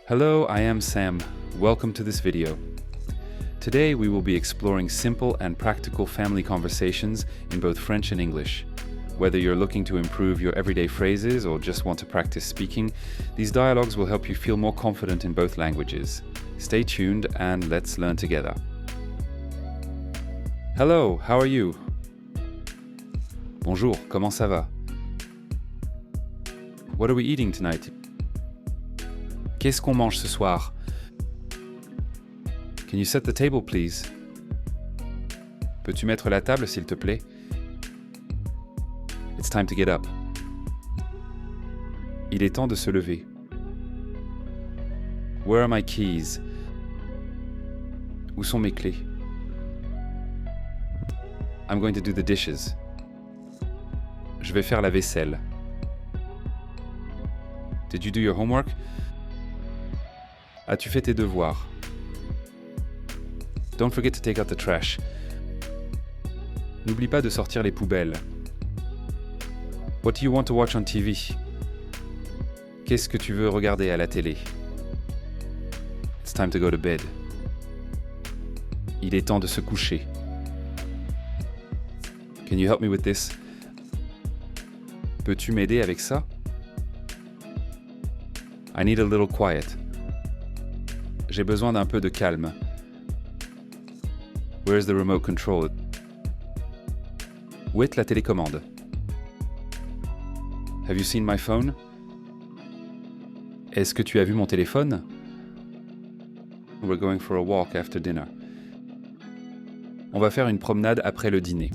Hello, I am Sam. Welcome to this video. Today we will be exploring simple and practical family conversations in both French and English. Whether you're looking to improve your everyday phrases or just want to practice speaking, these dialogues will help you feel more confident in both languages. Stay tuned and let's learn together. Hello, how are you? Bonjour, comment ça va? What are we eating tonight? Qu'est-ce qu'on mange ce soir? Can you set the table, please? Peux-tu mettre la table, s'il te plaît? It's time to get up. Il est temps de se lever. Where are my keys? Où sont mes clés? I'm going to do the dishes. Je vais faire la vaisselle. Did you do your homework? As-tu fait tes devoirs? Don't forget to take out the trash. N'oublie pas de sortir les poubelles. What do you want to watch on TV? Qu'est-ce que tu veux regarder à la télé? It's time to go to bed. Il est temps de se coucher. Can you help me with this? Peux-tu m'aider avec ça? I need a little quiet. J'ai besoin d'un peu de calme. Where's the remote control? Où est la télécommande? Have you seen my phone? Est-ce que tu as vu mon téléphone? We're going for a walk after dinner. On va faire une promenade après le dîner.